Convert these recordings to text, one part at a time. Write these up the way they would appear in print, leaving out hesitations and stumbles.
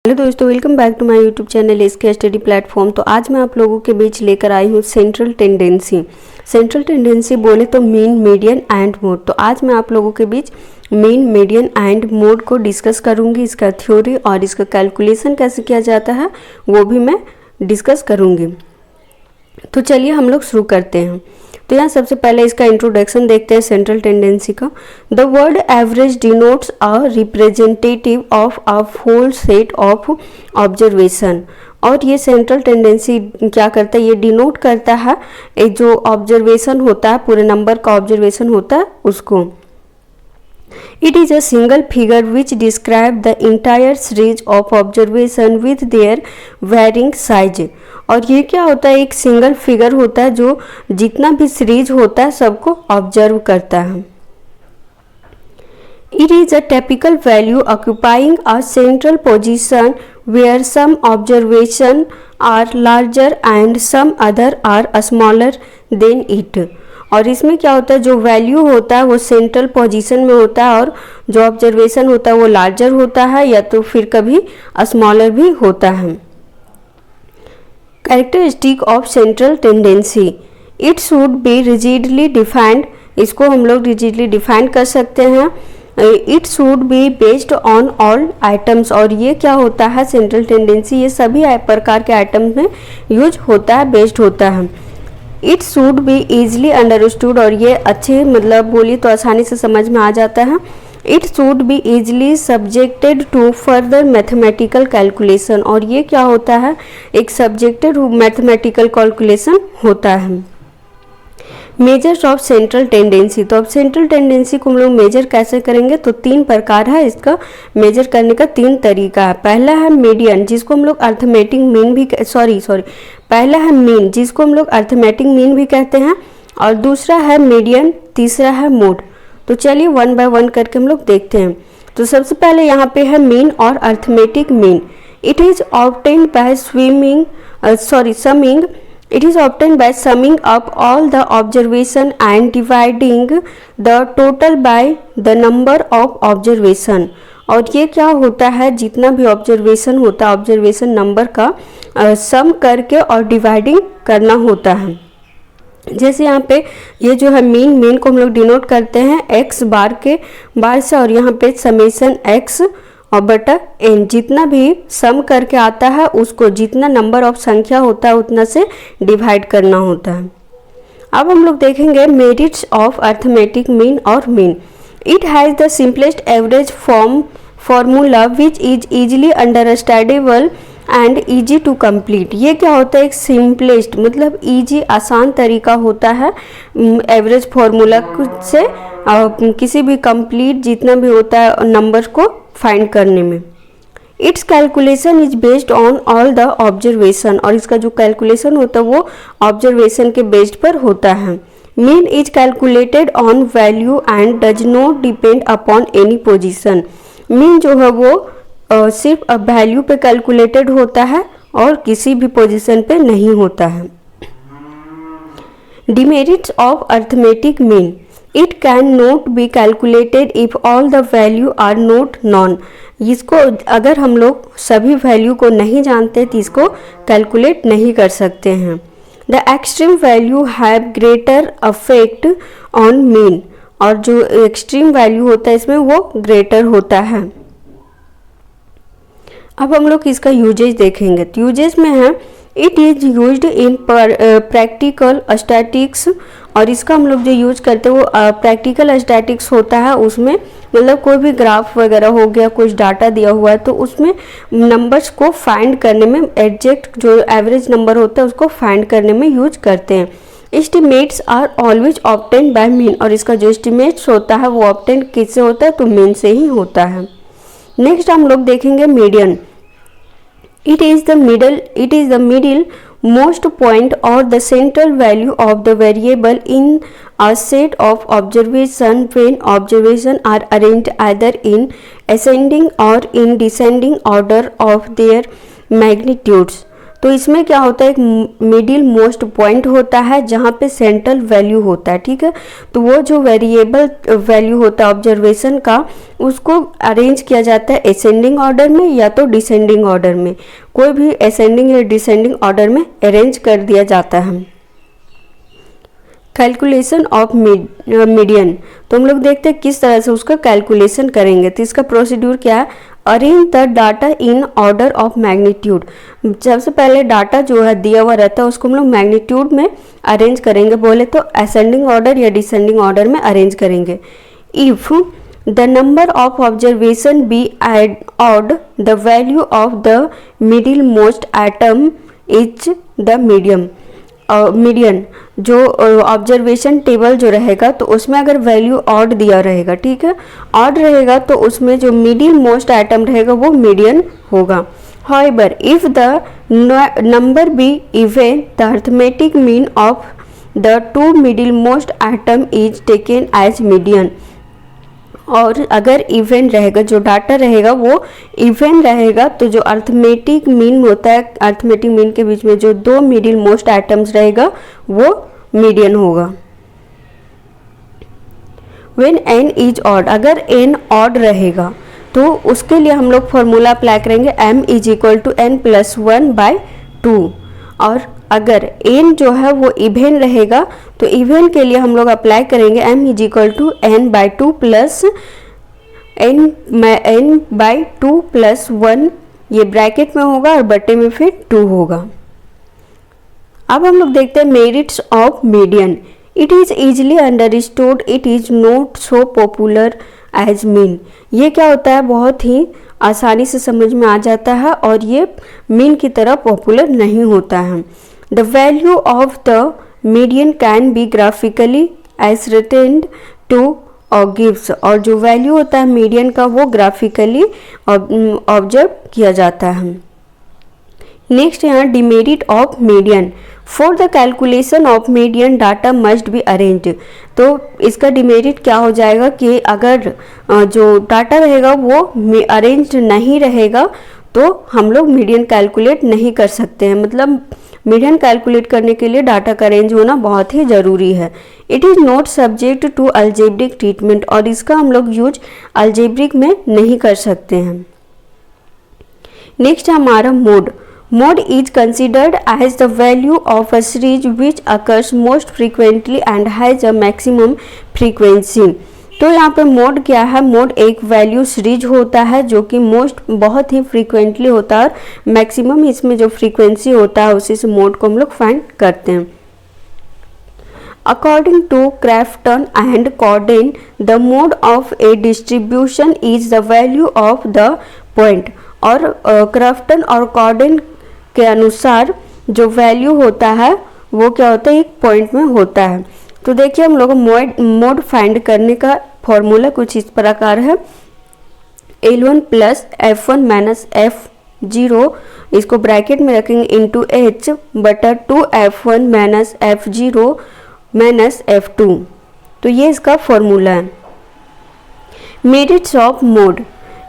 Hello दोस्तों, welcome back to my YouTube channel SK study platform. तो आज मैं आप लोगों के बीच लेकर आई हूँ सेंट्रल टेंडेंसी। सेंट्रल टेंडेंसी बोले तो मीन, मीडियन एंड मोड। तो आज मैं आप लोगों के बीच मीन, मीडियन एंड मोड को डिस्कस करूँगी। इसका थ्योरी और इसका कैलकुलेशन कैसे किया जाता है वो भी मैं डिस्कस करूँगी। तो चलिए हम लोग शुरू करते हैं। तो यहाँ सबसे पहले इसका इंट्रोडक्शन देखते हैं सेंट्रल टेंडेंसी का। The word average denotes a representative of a whole set of observation. और ये सेंट्रल टेंडेंसी क्या करता है, ये डिनोट करता है एक जो ऑब्जर्वेशन होता है, पूरे नंबर का ऑब्जर्वेशन होता है उसको। It is a single figure which describe the entire series of observation with their varying size। और ये क्या होता है, एक सिंगल फिगर होता है जो जितना भी सीरीज होता है सबको ऑब्जर्व करता है। It is a typical value occupying a central position where some observation are larger and some other are smaller than it। और इसमें क्या होता है, जो वैल्यू होता है वो सेंट्रल पोजीशन में होता है और जो ऑब्जर्वेशन होता है वो लार्जर होता है या तो फिर कभी स्मॉलर भी होता है। Characteristic of central tendency, it should B rigidly defined. इसको हम लोग रिजिडली डिफाइन कर सकते हैं। It should be based on all items. और ये क्या होता है, सेंट्रल टेंडेंसी ये सभी प्रकार के आइटम्स में यूज होता है, बेस्ड होता है। It should be easily understood. और ये अच्छे मतलब बोलिए तो आसानी से समझ में आ जाता है। It should be easily subjected to further mathematical calculation. और ये क्या होता है, एक सब्जेक्टेड मैथमेटिकल कैलकुलेशन होता है। मेजर्स ऑफ सेंट्रल टेंडेंसी, तो अब सेंट्रल टेंडेंसी को हम लोग मेजर कैसे करेंगे, तो तीन प्रकार है इसका मेजर करने का, तीन तरीका है। पहला है मीडियन, जिसको हम लोग अर्थमेटिक मीन भी पहला है मीन, जिसको हम लोग अर्थमेटिक मीन भी कहते हैं, और दूसरा है मीडियन, तीसरा है मोड। तो चलिए वन बाय वन करके हम लोग देखते हैं। तो सबसे पहले यहाँ पे है मीन और arithmetic mean. It is obtained by summing It is obtained by summing up all the observation and dividing the total by the number of observation। और ये क्या होता है, जितना भी ऑब्जर्वेशन होता है ऑब्जर्वेशन नंबर का सम करके और डिवाइडिंग करना होता है। जैसे यहाँ पे ये जो है मीन को हम लोग डिनोट करते हैं x बार से, और यहाँ पे समेशन x और बटा n, जितना भी सम करके आता है उसको जितना नंबर ऑफ संख्या होता है उतना से डिवाइड करना होता है। अब हम लोग देखेंगे मेरिट्स ऑफ अर्थमेटिक मीन और mean. It has the simplest average formula which is easily understandable and easy to complete. ये क्या होता है, एक सिंपलेस्ट मतलब ईजी आसान तरीका होता है एवरेज फार्मूला से किसी भी कंप्लीट जितना भी होता है नंबर को फाइंड करने में। It's calculation is based on all the observation. और इसका जो कैलकुलेशन होता है वो ऑब्जर्वेशन के बेस्ड पर होता है। Mean is calculated on value and does not depend upon any position. Mean जो है वो सिर्फ वैल्यू पे कैलकुलेटेड होता है और किसी भी पोजीशन पे नहीं होता है। Demerits of arithmetic mean, it can not be calculated if all the value are not known. इसको अगर हम लोग सभी वैल्यू को नहीं जानते तो इसको कैलकुलेट नहीं कर सकते हैं। The extreme value have greater affect on mean. और जो एक्सट्रीम वैल्यू होता है इसमें वो ग्रेटर होता है। अब हम लोग इसका यूजेज देखेंगे। तो यूजेज में है it is used in practical statics. और इसका हम लोग जो यूज करते हैं वो प्रैक्टिकल स्टैटिक्स होता है। उसमें मतलब कोई भी ग्राफ वगैरह हो गया, कुछ डाटा दिया हुआ है तो उसमें नंबर्स को फाइंड करने में, एग्जैक्ट जो एवरेज नंबर होता है उसको फाइंड करने में यूज करते हैं। Estimates are always obtained by mean. और इसका जो एस्टिमेट्स होता है वो ऑब्टेन्ड किससे होता है, तो मीन से ही होता है। नेक्स्ट हम लोग देखेंगे median. It is the middle most point or the central value of the variable in a set of observation when observation are arranged either in ascending or in descending order of their magnitudes। तो इसमें क्या होता है, एक middle most point होता है जहाँ पे सेंट्रल वैल्यू होता है, ठीक है। तो वो जो वेरिएबल वैल्यू होता है ऑब्जर्वेशन का, उसको अरेंज किया जाता है असेंडिंग ऑर्डर में या तो डिसेंडिंग ऑर्डर में, कोई भी असेंडिंग या डिसेंडिंग ऑर्डर में अरेंज कर दिया जाता है। कैलकुलेशन ऑफ मीडियन, तो हम लोग देखते हैं किस तरह से उसका कैलकुलेशन करेंगे। तो इसका प्रोसीड्यूर क्या है, arrange the data in order of magnitude. सबसे पहले डाटा जो है दिया हुआ रहता है उसको हम लोग मैग्नीट्यूड में अरेंज करेंगे, बोले तो असेंडिंग ऑर्डर या डिसेंडिंग ऑर्डर में अरेंज करेंगे। If the number of observation be odd, the value of the middle most atom is the median. जो ऑब्जर्वेशन टेबल जो रहेगा तो उसमें अगर वैल्यू ऑड दिया रहेगा, ठीक है, ऑड रहेगा तो उसमें जो मिडिल मोस्ट एटम रहेगा वो मीडियन होगा। However if the number be even, the arithmetic mean of the two middle most atom is taken as median. और अगर इवन रहेगा, जो डाटा रहेगा वो इवन रहेगा, तो जो अरिथमेटिक मीन होता है, अरिथमेटिक मीन के बीच में जो दो मिडिल मोस्ट एटम्स रहेगा वो मीडियन होगा। व्हेन n इज ऑड, अगर n ऑड रहेगा तो उसके लिए हम लोग फॉर्मूला अप्लाई करेंगे m is equal to n plus 1/2। और अगर n जो है वो इवन रहेगा तो इवन के लिए हम लोग अप्लाई करेंगे m is equal to n/2 plus n/2 plus 1, ये ब्रैकेट में होगा और बटे में फिर 2 होगा। अब हम लोग देखते हैं merits of median. It is easily understood, it is not so popular as mean. ये क्या होता है, बहुत ही आसानी से समझ में आ जाता है और ये मीन की तरह पॉपुलर नहीं होता है। The value of the median can be graphically ascertained to gives, और जो वैल्यू होता है मीडियन का वो ग्राफिकली ऑब्जर्व किया जाता है। नेक्स्ट यहाँ demerit of median. For the calculation of median data must be arrange. तो इसका डिमेरिट क्या हो जाएगा कि अगर जो डाटा रहेगा वो अरेंज नहीं रहेगा तो हम लोग मीडियन कैलकुलेट नहीं कर सकते हैं। मतलब मीडियन कैलकुलेट करने के लिए डाटा का अरेंज होना बहुत ही ज़रूरी है। It is not subject to algebraic treatment, और इसका हम लोग यूज अलजेब्रिक में नहीं कर सकते हैं। नेक्स्ट हमारा mode. Mode is considered as the value of a series which occurs most frequently and has a maximum frequency। तो यहाँ पे मोड क्या है, मोड एक वैल्यू सीरीज होता है जो कि बहुत ही फ्रीक्वेंटली होता है और मैक्सिमम इसमें जो फ्रीक्वेंसी होता है उसी से मोड को हम लोग फाइंड करते हैं। According to Crafton and Corden, the mode of a distribution is the value of the point। और क्राफ्टन और कॉर्डन के अनुसार जो वैल्यू होता है वो क्या होता है, एक पॉइंट में होता है। तो देखिए हम लोग मोड फाइंड करने का फॉर्मूला कुछ इस प्रकार है, L1 plus F1 minus F0, इसको ब्रैकेट में रखेंगे इंटू H बटा 2F1 minus F0 minus F2। तो ये इसका फॉर्मूला है। Merits of mode.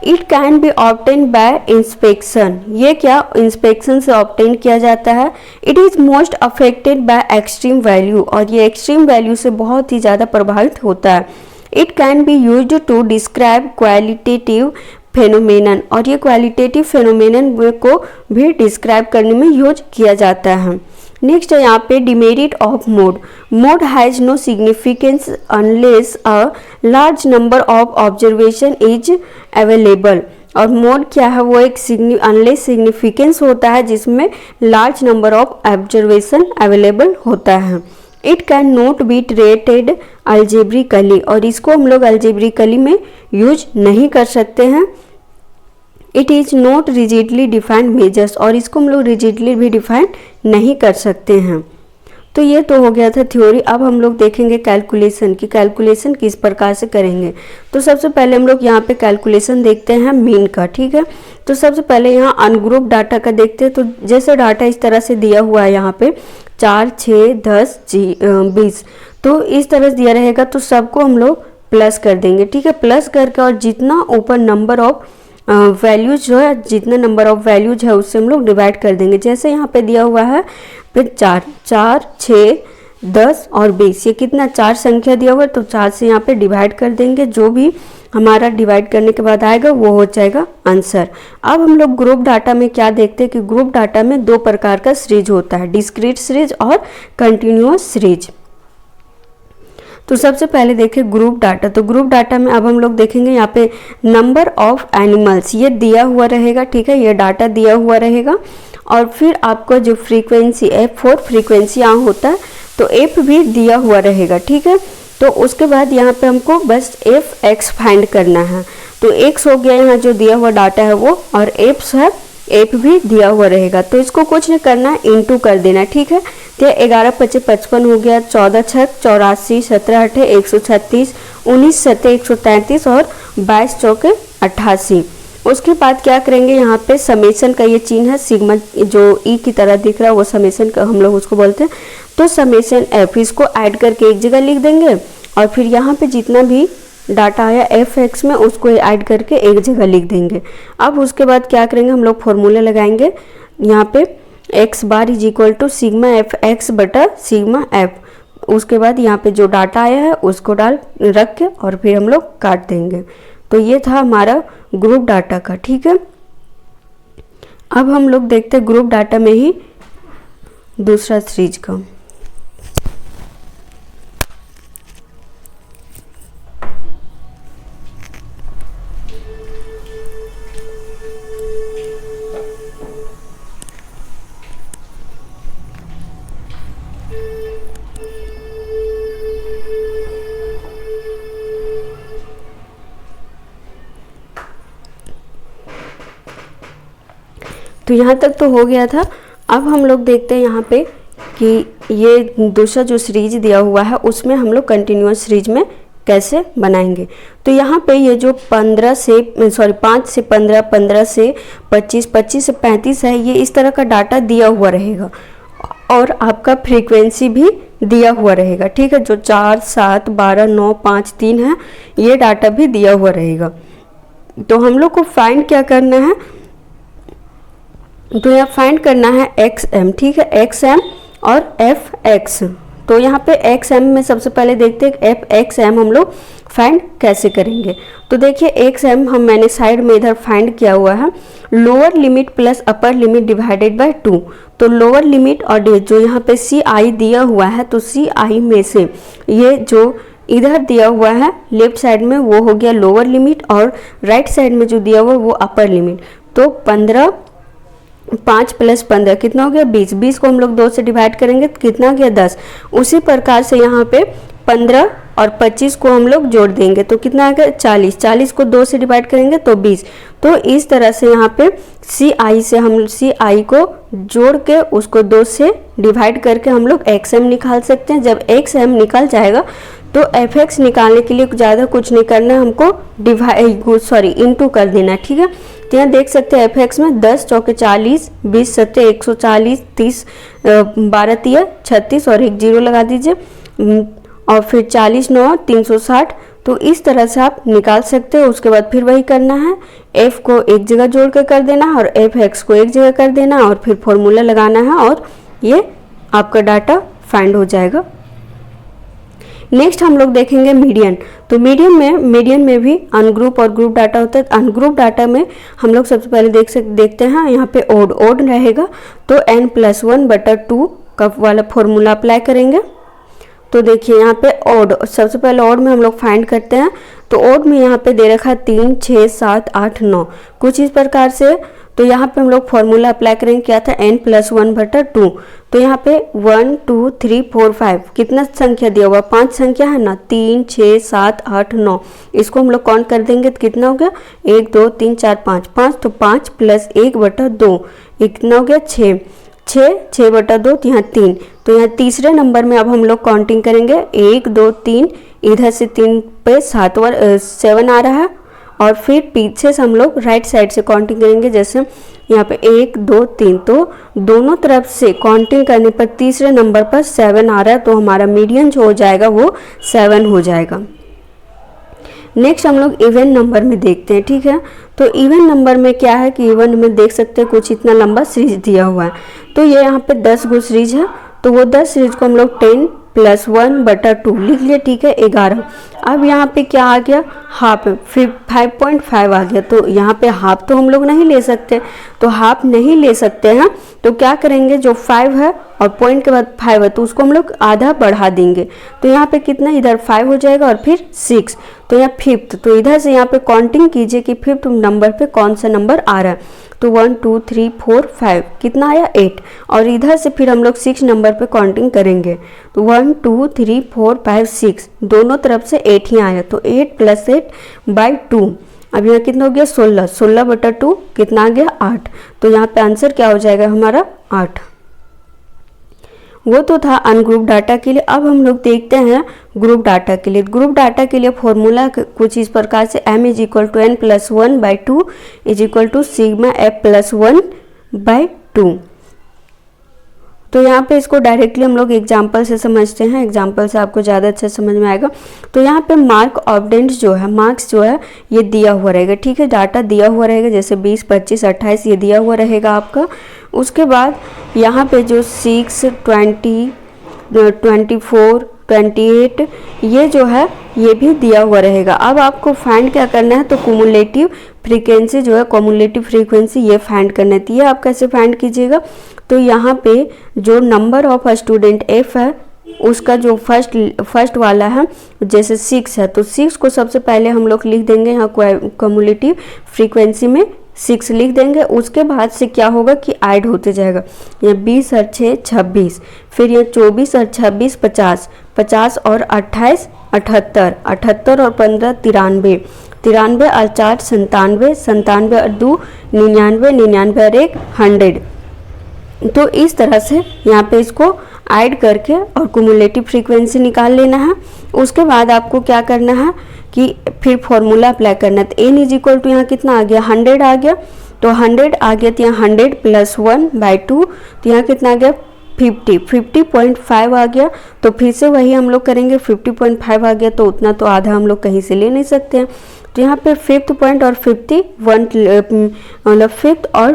It can B obtain bye inspection. ये क्या इंस्पेक्शन से ऑब्टेन किया जाता है। It is most affected by extreme value, और ये एक्सट्रीम वैल्यू से बहुत ही ज़्यादा प्रभावित होता है। It can be used to describe qualitative phenomenon, और ये क्वालिटेटिव फेनोमेनन को भी डिस्क्राइब करने में यूज किया जाता है। नेक्स्ट है यहाँ पे demerit of mode. Mode has no significance unless a large number of observation is available. और मोड क्या है, वो एक अनलेस सिग्निफिकेंस होता है जिसमें large number of observation available होता है। It can not be treated algebraically, और इसको हम लोग अलजेब्रिकली में यूज नहीं कर सकते हैं। It is not rigidly defined measures, और इसको हम लोग रिजिडली भी डिफाइन नहीं कर सकते हैं। तो ये तो हो गया था थ्योरी। अब हम लोग देखेंगे कैलकुलेशन की, कैलकुलेशन किस प्रकार से करेंगे। तो सबसे पहले हम लोग यहाँ पे कैलकुलेशन देखते हैं मीन का, ठीक है। तो सबसे पहले यहाँ अनग्रुप डाटा का देखते हैं। तो जैसे डाटा इस तरह से दिया हुआ है यहाँ पे 4, 6, 10, 20, तो इस तरह से दिया रहेगा तो सबको हम लोग प्लस कर देंगे, ठीक है। प्लस करके और जितना ऊपर नंबर ऑफ वैल्यूज जो है, जितना नंबर ऑफ वैल्यूज है उससे हम लोग डिवाइड कर देंगे। जैसे यहाँ पे दिया हुआ है फिर 4, 4, 6, 10 और 20, ये कितना 4 संख्या दिया हुआ है, तो 4 से यहाँ पे डिवाइड कर देंगे। जो भी हमारा डिवाइड करने के बाद आएगा वो हो जाएगा आंसर। अब हम लोग ग्रुप डाटा में क्या देखते हैं कि ग्रुप डाटा में 2 प्रकार का सीरीज होता है, डिस्क्रीट सीरीज और कंटिन्यूअस सीरीज। तो सबसे पहले देखें ग्रुप डाटा। तो ग्रुप डाटा में अब हम लोग देखेंगे यहाँ पे नंबर ऑफ एनिमल्स, ये दिया हुआ रहेगा, ठीक है, ये डाटा दिया हुआ रहेगा। और फिर आपको जो फ्रीक्वेंसी F4 फ्रीक्वेंसी यहाँ होता है, तो F भी दिया हुआ रहेगा, ठीक है। तो उसके बाद यहाँ पे हमको बस Fx फाइंड करना है। तो x हो गया यहाँ जो दिया हुआ डाटा है वो, और F है, F भी दिया हुआ रहेगा। तो इसको कुछ नहीं करना है, इंटू कर देना, ठीक है। तो 11 × 5 = 55 हो गया, 14 × 6 = 84, 17 × 8 = 136, 19 × 7 = 133 और 22 × 4 = 88। उसके बाद क्या करेंगे, यहाँ पे समेशन का ये चिन्ह है, सिग्मा जो ई की तरह दिख रहा है वो समेशन का हम लोग उसको बोलते हैं। तो समेशन एफ, इसको ऐड करके एक जगह लिख देंगे और फिर यहाँ पे जितना भी डाटा आया Fx में उसको ऐड करके एक जगह लिख देंगे। अब उसके बाद क्या करेंगे, हम लोग फॉर्मूला लगाएंगे यहाँ पे x bar is equal to sigma Fx बटा सिग्मा F। उसके बाद यहाँ पे जो डाटा आया है उसको रख के और फिर हम लोग काट देंगे। तो ये था हमारा ग्रुप डाटा का, ठीक है। अब हम लोग देखते हैं ग्रुप डाटा में ही दूसरा सीरीज का। तो यहाँ तक तो हो गया था। अब हम लोग देखते हैं यहाँ पे कि ये दूसरा जो सीरीज दिया हुआ है उसमें हम लोग कंटिन्यूअस सीरीज में कैसे बनाएंगे। तो यहाँ पे ये जो 5 से 15, 15 से 25, 25 से 35 है, ये इस तरह का डाटा दिया हुआ रहेगा और आपका फ्रीक्वेंसी भी दिया हुआ रहेगा, ठीक है। जो 4, 7, 12, 9, 5, 3 है, ये डाटा भी दिया हुआ रहेगा। तो हम लोग को फाइंड क्या करना है, तो यहाँ फाइंड करना है XM, ठीक है, XM और FX। तो यहाँ पे XM में सबसे पहले देखते हैं FXM हम लोग फाइंड कैसे करेंगे। तो देखिए XM मैंने साइड में इधर फाइंड किया हुआ है, lower limit plus upper limit divided by 2। तो लोअर लिमिट और जो यहाँ पे CI दिया हुआ है, तो CI में से ये जो इधर दिया हुआ है लेफ्ट साइड में वो हो गया लोअर लिमिट और राइट साइड में जो दिया हुआ है वो अपर लिमिट। तो 5 + 15 कितना हो गया 20, 20 को हम लोग 2 से डिवाइड करेंगे तो कितना हो गया 10। उसी प्रकार से यहाँ पे 15 और 25 को हम लोग जोड़ देंगे तो कितना आएगा 40, 40 को 2 से डिवाइड करेंगे तो 20। तो इस तरह से यहाँ पे CI से हम CI को जोड़ के उसको 2 से डिवाइड करके हम लोग XM निकाल सकते हैं। जब XM निकल जाएगा तो FX निकालने के लिए ज़्यादा कुछ नहीं करना है, हमको इंटू कर देना, ठीक है। तो यहाँ देख सकते हैं FX में 10 × 40, 20 × 7 = 140, 30 12 × 36 और 1 0 लगा दीजिए और फिर 40 × 9 = 360। तो इस तरह से आप निकाल सकते हो। उसके बाद फिर वही करना है, F को एक जगह जोड़ कर देना है और FX को एक जगह कर देना और फिर फॉर्मूला लगाना है और ये आपका डाटा फाइंड हो जाएगा। नेक्स्ट हम लोग देखेंगे मीडियन। तो मीडियन में भी अनग्रुप और ग्रुप डाटा होता है। अनग्रुप डाटा में हम लोग सबसे पहले देखते हैं यहाँ पे ओड रहेगा तो n+1/2 का वाला फॉर्मूला अप्लाई करेंगे। तो देखिए यहाँ पे ओड, सबसे पहले ओड में हम लोग फाइंड करते हैं। तो ओड में यहाँ पे दे रखा है 3, 6, 7, 8, 9 कुछ इस प्रकार से। तो यहाँ पे हम लोग फॉर्मूला अप्लाई करेंगे, क्या था n+1/2। तो यहाँ पे 1, 2, 3, 4, 5 कितना संख्या दिया हुआ 5 संख्या है ना, 3, 6, 7, 8, 9। इसको हम लोग काउंट कर देंगे तो कितना हो गया 1, 2, 3, 4, 5, 5। तो 5 + 1/2 कितना हो गया 6, 6/2 तो यहाँ 3। तो यहाँ तीसरे नंबर में अब हम लोग काउंटिंग करेंगे 1, 2, 3, इधर से 3 पे 7 आ रहा है और फिर पीछे से हम लोग राइट साइड से काउंटिंग करेंगे। जैसे यहाँ पे 1, 2, 3, तो दोनों तरफ से काउंटिंग करने पर तीसरे नंबर पर 7 आ रहा है तो हमारा मीडियन जो हो जाएगा वो 7 हो जाएगा। नेक्स्ट हम लोग इवन नंबर में देखते हैं, ठीक है। तो इवन नंबर में क्या है कि इवन में देख सकते हैं कुछ इतना लंबा सीरीज दिया हुआ है। तो ये यहाँ पे 10 गो सीरीज है, तो वो 10 सीरीज को हम लोग 10 + 1/2 लिख लिए, ठीक है, 11। अब यहाँ पे क्या आ गया, हाफ 5.5 आ गया। तो यहाँ पे हाफ तो हम लोग नहीं ले सकते, तो हाफ नहीं ले सकते हैं तो क्या करेंगे, जो 5 है और पॉइंट के बाद 5 है तो उसको हम लोग आधा बढ़ा देंगे। तो यहाँ पे कितना, इधर 5 हो जाएगा और फिर 6, तो यहाँ 5th। तो इधर से यहाँ पे काउंटिंग कीजिए कि 5th नंबर पे कौन सा नंबर आ रहा है। तो 1 2 3 4 5 कितना आया, 8। और इधर से फिर हम लोग 6 नंबर पे काउंटिंग करेंगे। तो 1 2 3 4 5 6 दोनों तरफ से 8 ही आया। तो 8 + 8/2। अब यहाँ कितना हो गया, 16। 16/2 कितना आ गया, 8। तो यहाँ पे आंसर क्या हो जाएगा हमारा, 8। वो तो था अनग्रुप डाटा के लिए। अब हम लोग देखते हैं ग्रुप डाटा के लिए। ग्रुप डाटा के लिए फॉर्मूला कुछ इस प्रकार से m = n + 1/2 = सिग्मा f + 1/2। तो यहाँ पे इसको डायरेक्टली हम लोग एग्जाम्पल से समझते हैं, एग्जाम्पल से आपको ज़्यादा अच्छा समझ में आएगा। तो यहाँ पे मार्क्स जो है ये दिया हुआ रहेगा, ठीक है, डाटा दिया हुआ रहेगा, जैसे 20 25 28 ये दिया हुआ रहेगा आपका। उसके बाद यहाँ पे जो 6 20 24 28 ये जो है ये भी दिया हुआ रहेगा। अब आपको फाइंड क्या करना है, तो क्युमुलेटिव फ्रीक्वेंसी जो है, क्युमुलेटिव फ्रीक्वेंसी ये फाइंड करना है। ये आप कैसे फाइंड कीजिएगा, तो यहाँ पे जो नंबर ऑफ स्टूडेंट f है उसका जो फर्स्ट वाला है, जैसे 6 है तो 6 को सबसे पहले हम लोग लिख देंगे यहाँ क्युमुलेटिव फ्रीक्वेंसी में 6 लिख देंगे। उसके बाद से क्या होगा कि ऐड होते जाएगा, ये 20 और 6 26, फिर ये 24 और 26 50, 50 और 28 78, 78 और 15 93, 93 और 4 97, 97 और 2 99, 99 और 1 100। तो इस तरह से यहाँ पे इसको ऐड करके और क्युमुलेटिव फ्रीक्वेंसी निकाल लेना है। उसके बाद आपको क्या करना है कि फिर फॉर्मूला अप्लाई करना है। तो n = यहाँ कितना आ गया, 100 आ गया। तो 100 आ गया तो यहाँ 100 + 1/2, तो यहाँ कितना आ गया, 50.5 आ गया। तो फिर से वही हम लोग करेंगे, 50.5 आ गया तो उतना तो आधा हम लोग कहीं से ले नहीं सकते हैं। तो यहाँ पे 5th पॉइंट और 51 मतलब 5th और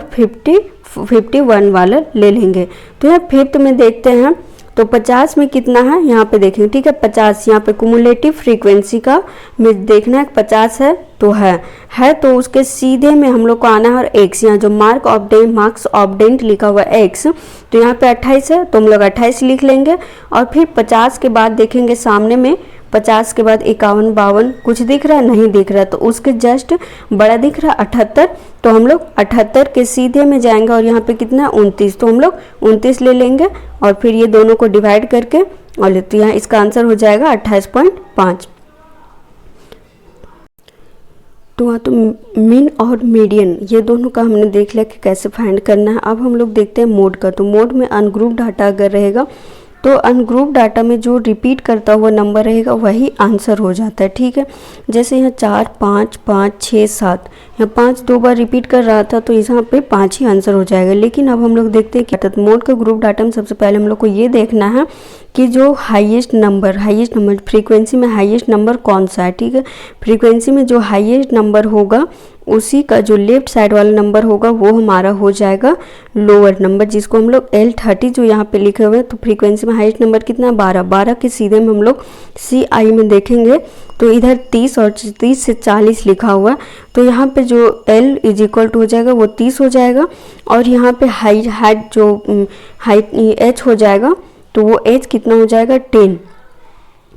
51 वाला ले लेंगे। तो यहाँ 5th में देखते हैं तो 50 में कितना है, यहाँ पे देखेंगे, ठीक है, 50 यहाँ पे क्युमुलेटिव फ्रीक्वेंसी का में देखना है, 50 है तो है तो उसके सीधे में हम लोग को आना है और x, यहाँ जो मार्क्स ऑब्टेंट लिखा हुआ है x, तो यहाँ पे 28 है तो हम लोग 28 लिख लेंगे। और फिर 50 के बाद देखेंगे सामने में, 50 के बाद 51 52 कुछ दिख रहा है, नहीं दिख रहा, तो उसके जस्ट बड़ा दिख रहा है 78, तो हम लोग 78 के सीधे में जाएंगे और यहाँ पे कितना 29, तो हम लोग 29 ले लेंगे और फिर ये दोनों को डिवाइड करके और तो यहाँ इसका आंसर हो जाएगा 28.5। तो वहाँ तो मीन और मीडियन ये दोनों का हमने देख लिया कि कैसे फाइंड करना है। अब हम लोग देखते हैं मोड का। तो मोड में अनग्रुप डाटा अगर रहेगा तो अनग्रुप डाटा में जो रिपीट करता हुआ नंबर रहेगा वही आंसर हो जाता है, ठीक है। जैसे यहाँ 4 5 5 6 7, यहाँ 5 2 बार रिपीट कर रहा था तो यहाँ पे 5 ही आंसर हो जाएगा। लेकिन अब हम लोग देखते हैं क्या, तो मोड का ग्रुप डाटा में सबसे पहले हम लोग को ये देखना है कि जो हाईएस्ट नंबर फ्रीक्वेंसी में हाईएस्ट नंबर कौन सा है, ठीक है। फ्रीक्वेंसी में जो हाईएस्ट नंबर होगा उसी का जो लेफ्ट साइड वाला नंबर होगा वो हमारा हो जाएगा लोअर नंबर, जिसको हम लोग L30 जो यहाँ पे लिखे हुए हैं। तो फ्रीक्वेंसी में हाईएस्ट नंबर कितना है 12, 12 के सीधे में हम लोग CI में देखेंगे तो इधर 30 और 30 से 40 लिखा हुआ है, तो यहाँ पे जो L = हो जाएगा वो 30 हो जाएगा। और यहाँ पे हाइट जो H हो जाएगा तो वो H कितना हो जाएगा 10,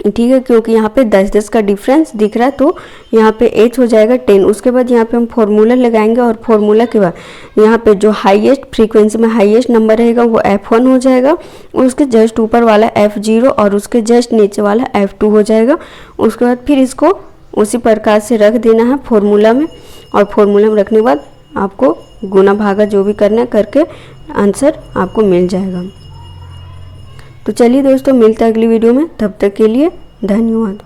ठीक है, क्योंकि यहाँ पे 10 का डिफरेंस दिख रहा है तो यहाँ पे H हो जाएगा 10। उसके बाद यहाँ पे हम फॉर्मूला लगाएंगे और फॉर्मूला के बाद यहाँ पे जो हाईएस्ट फ्रीक्वेंसी में हाईएस्ट नंबर रहेगा वो F1 हो जाएगा, उसके जस्ट ऊपर वाला F0 और उसके जस्ट नीचे वाला F2 हो जाएगा। उसके बाद फिर इसको उसी प्रकार से रख देना है फॉर्मूला में, और फॉर्मूला में रखने के बाद आपको गुना भागा जो भी करना है करके आंसर आपको मिल जाएगा। तो चलिए दोस्तों, मिलते हैं अगली वीडियो में, तब तक के लिए धन्यवाद।